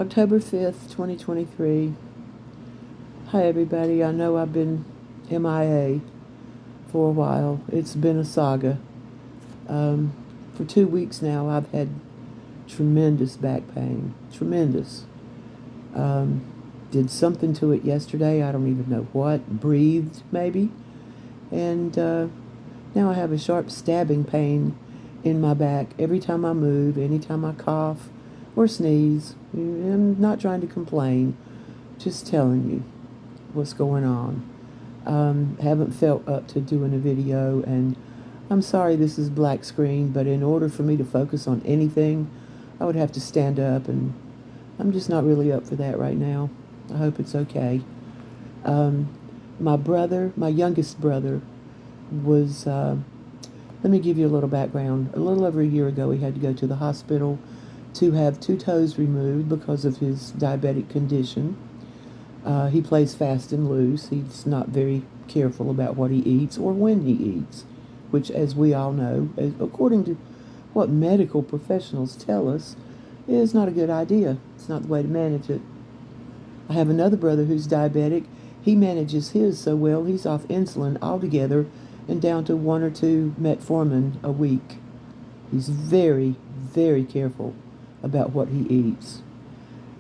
October 5th, 2023. Hi, everybody. I know I've been MIA for a while. It's been a saga. For 2 weeks now, I've had tremendous back pain. Tremendous. Um, did something to it yesterday. I don't even know what. Breathed, maybe. And now I have a sharp stabbing pain in my back every time I move, anytime I cough or sneeze. I'm not trying to complain, just telling you what's going on. Haven't felt up to doing a video, and I'm sorry this is black screen, but in order for me to focus on anything, I would have to stand up, and I'm just not really up for that right now. I hope it's okay. My youngest brother, was, let me give you a little background. A little over a year ago, he had to go to the hospital to have 2 toes removed because of his diabetic condition. He plays fast and loose. He's not very careful about what he eats or when he eats, which, as we all know, according to what medical professionals tell us, is not a good idea. It's not the way to manage it. I have another brother who's diabetic. He manages his so well, he's off insulin altogether and down to 1 or 2 metformin a week. He's very, very careful about what he eats.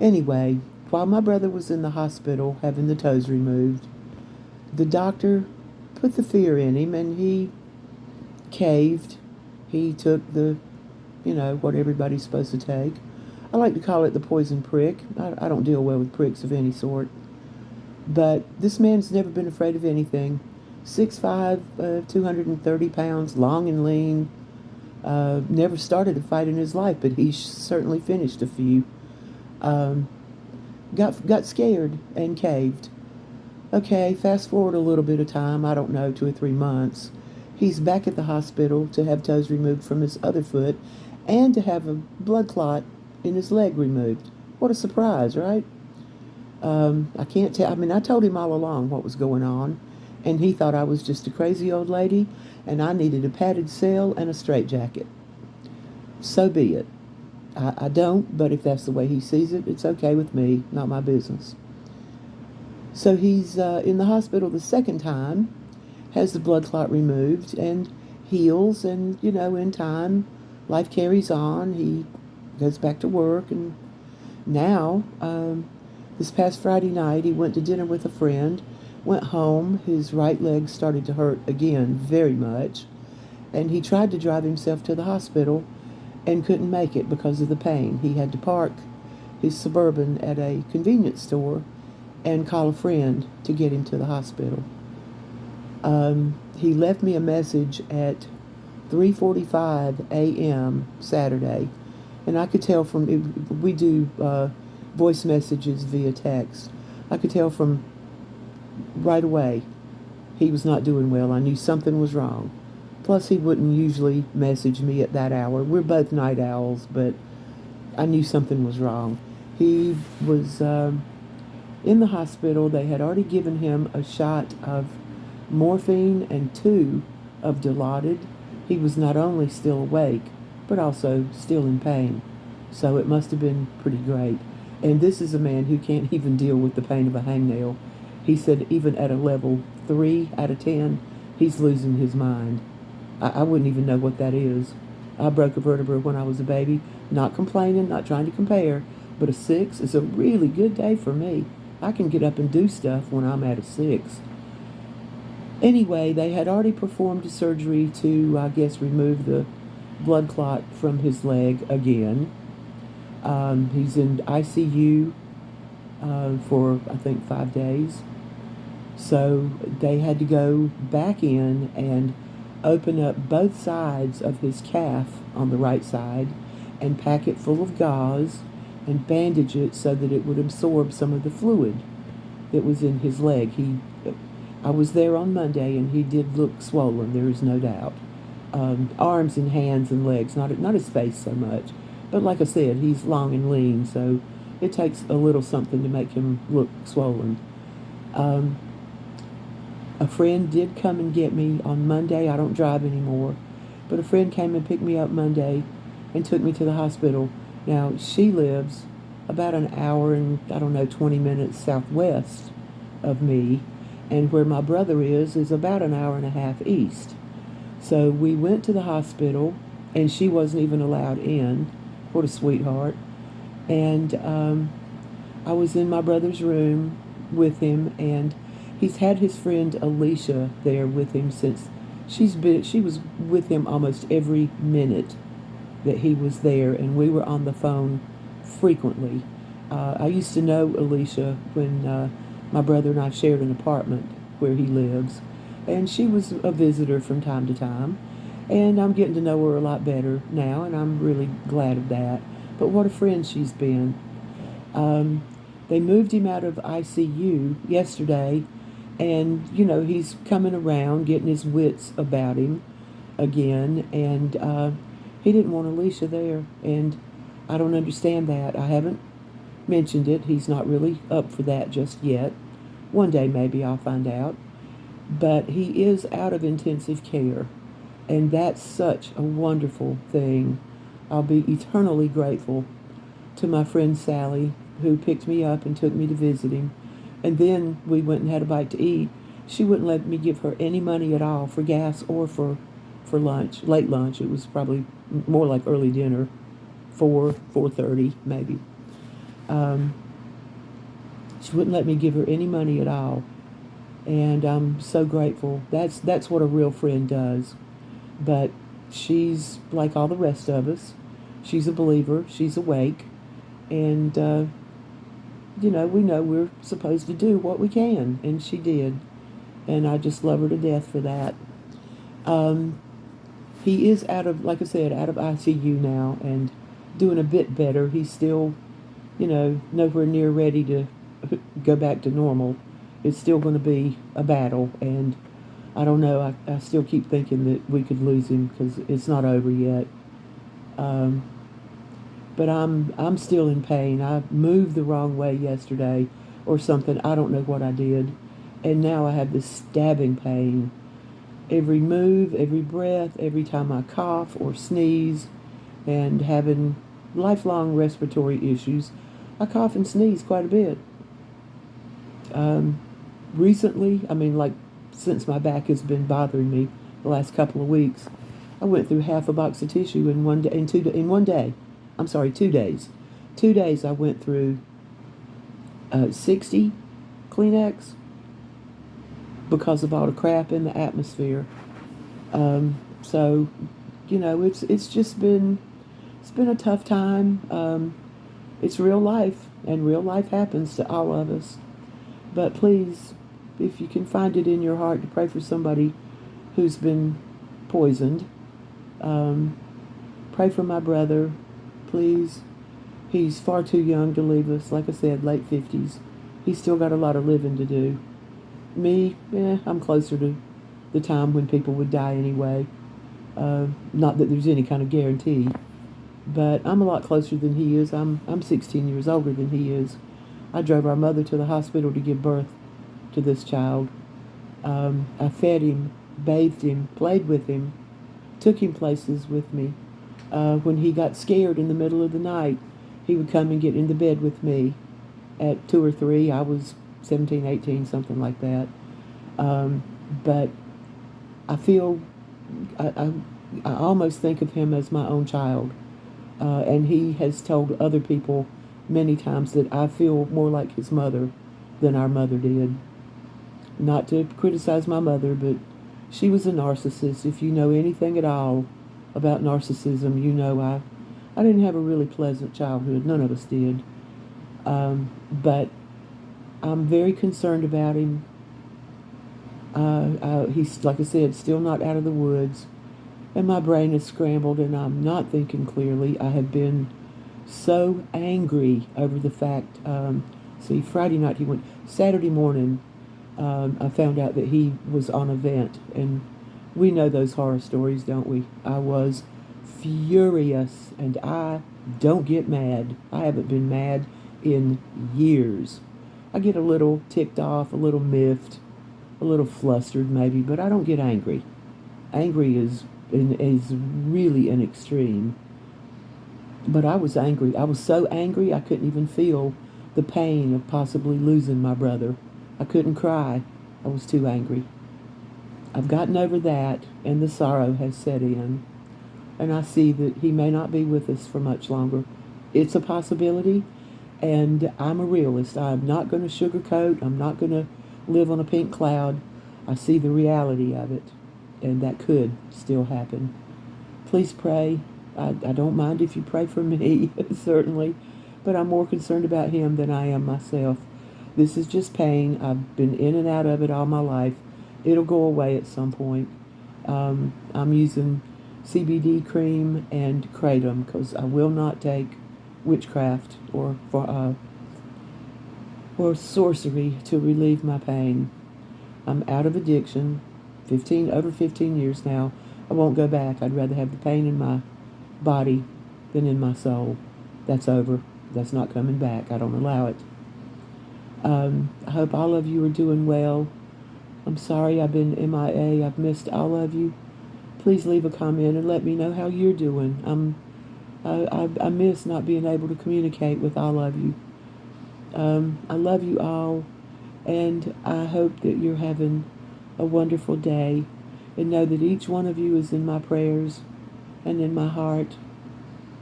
Anyway, while my brother was in the hospital having the toes removed, the doctor put the fear in him and he caved. He took what everybody's supposed to take. I like to call it the poison prick. I don't deal well with pricks of any sort. But this man's never been afraid of anything. 6'5", 230 pounds, long and lean. Never started a fight in his life, but he certainly finished a few. Got scared and caved. Okay, fast forward a little bit of time, I don't know, 2 or 3 months. He's back at the hospital to have toes removed from his other foot and to have a blood clot in his leg removed. What a surprise, right? I can't tell. I mean, I told him all along what was going on, and he thought I was just a crazy old lady, and I needed a padded cell and a straitjacket. So be it. I don't, but if that's the way he sees it, it's okay with me. Not my business. So he's in the hospital the second time, has the blood clot removed, and heals, and, in time, life carries on. He goes back to work, and now, this past Friday night, he went to dinner with a friend, went home, his right leg started to hurt again very much, and he tried to drive himself to the hospital and couldn't make it because of the pain. He had to park his Suburban at a convenience store and call a friend to get him to the hospital. He left me a message at 3:45 a.m. Saturday, and I could tell we do voice messages via text. I could tell from right away he was not doing well. I knew something was wrong. Plus, he wouldn't usually message me at that hour. We're both night owls, but I knew something was wrong. He was in the hospital. They had already given him a shot of morphine and 2 of Dilaudid. He was not only still awake, but also still in pain. So it must have been pretty great. And this is a man who can't even deal with the pain of a hangnail. He said even at a level 3 out of 10, he's losing his mind. I wouldn't even know what that is. I broke a vertebra when I was a baby. Not complaining, not trying to compare, but a 6 is a really good day for me. I can get up and do stuff when I'm at a 6. Anyway, they had already performed a surgery to, I guess, remove the blood clot from his leg again. He's in ICU for, I think, 5 days. So they had to go back in and open up both sides of his calf on the right side and pack it full of gauze and bandage it so that it would absorb some of the fluid that was in his leg. I was there on Monday, and he did look swollen, there is no doubt. Arms and hands and legs, not his face so much. But like I said, he's long and lean, so it takes a little something to make him look swollen. A friend did come and get me on Monday. I don't drive anymore. But a friend came and picked me up Monday and took me to the hospital. Now, she lives about an hour and, I don't know, 20 minutes southwest of me. And where my brother is about an hour and a half east. So we went to the hospital, and she wasn't even allowed in. What a sweetheart. And I was in my brother's room with him, and he's had his friend Alicia there with him since she was with him almost every minute that he was there, and we were on the phone frequently. I used to know Alicia when my brother and I shared an apartment where he lives, and she was a visitor from time to time, and I'm getting to know her a lot better now, and I'm really glad of that. But what a friend she's been. Um, they moved him out of ICU yesterday, and he's coming around, getting his wits about him again, and he didn't want Alicia there, and I don't understand that. I haven't mentioned it. He's not really up for that just yet. One day maybe I'll find out. But he is out of intensive care, and that's such a wonderful thing. I'll be eternally grateful to my friend Sally, who picked me up and took me to visit him. And then we went and had a bite to eat. She wouldn't let me give her any money at all for gas or for lunch, late lunch. It was probably more like early dinner, 4:30 maybe. Um, she wouldn't let me give her any money at all, and I'm so grateful. That's what a real friend does. But she's like all the rest of us. She's a believer. She's awake, and we know we're supposed to do what we can, and she did, and I just love her to death for that. Um, he is out of, like I said, out of ICU now and doing a bit better. He's still, nowhere near ready to go back to normal. It's still going to be a battle, and I don't know. I still keep thinking that we could lose him because it's not over yet. Um, but I'm still in pain. I moved the wrong way yesterday or something. I don't know what I did, and now I have this stabbing pain. Every move, every breath, every time I cough or sneeze, and having lifelong respiratory issues, I cough and sneeze quite a bit. Um, Recently, I mean, like since my back has been bothering me the last couple of weeks, I went through half a box of tissue in one day. In one day, I'm sorry, 2 days. 2 days I went through 60 Kleenex because of all the crap in the atmosphere. So, it's been a tough time. It's real life, and real life happens to all of us. But please, if you can find it in your heart to pray for somebody who's been poisoned, um, pray for my brother, please. He's far too young to leave us. Like I said, late 50s. He's still got a lot of living to do. Me, I'm closer to the time when people would die anyway. Not that there's any kind of guarantee, but I'm a lot closer than he is. I'm 16 years older than he is. I drove our mother to the hospital to give birth to this child. I fed him, bathed him, played with him, took him places with me. When he got scared in the middle of the night, he would come and get into bed with me. At 2 or 3, I was 17, 18, something like that. But I feel, I almost think of him as my own child. And he has told other people many times that I feel more like his mother than our mother did. Not to criticize my mother, but she was a narcissist. If you know anything at all about narcissism, you know I didn't have a really pleasant childhood. None of us did. But I'm very concerned about him. He's, like I said, still not out of the woods. And my brain is scrambled and I'm not thinking clearly. I have been so angry over the fact, Friday night he went, Saturday morning, I found out that he was on a vent, and we know those horror stories, don't we? I was furious, and I don't get mad. I haven't been mad in years. I get a little ticked off, a little miffed, a little flustered maybe, but I don't get angry. Angry is really an extreme. But I was angry. I was so angry I couldn't even feel the pain of possibly losing my brother. I couldn't cry. I was too angry. I've gotten over that, and the sorrow has set in. And I see that he may not be with us for much longer. It's a possibility, and I'm a realist. I'm not going to sugarcoat. I'm not going to live on a pink cloud. I see the reality of it, and that could still happen. Please pray. I don't mind if you pray for me, certainly, but I'm more concerned about him than I am myself. This is just pain. I've been in and out of it all my life. It'll go away at some point. I'm using CBD cream and kratom because I will not take witchcraft or sorcery to relieve my pain. I'm out of addiction. Over 15 years now. I won't go back. I'd rather have the pain in my body than in my soul. That's over. That's not coming back. I don't allow it. I hope all of you are doing well. I'm sorry I've been MIA. I've missed all of you. Please leave a comment and let me know how you're doing. I miss not being able to communicate with all of you. I love you all, and I hope that you're having a wonderful day, and know that each one of you is in my prayers and in my heart.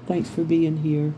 Thanks for being here.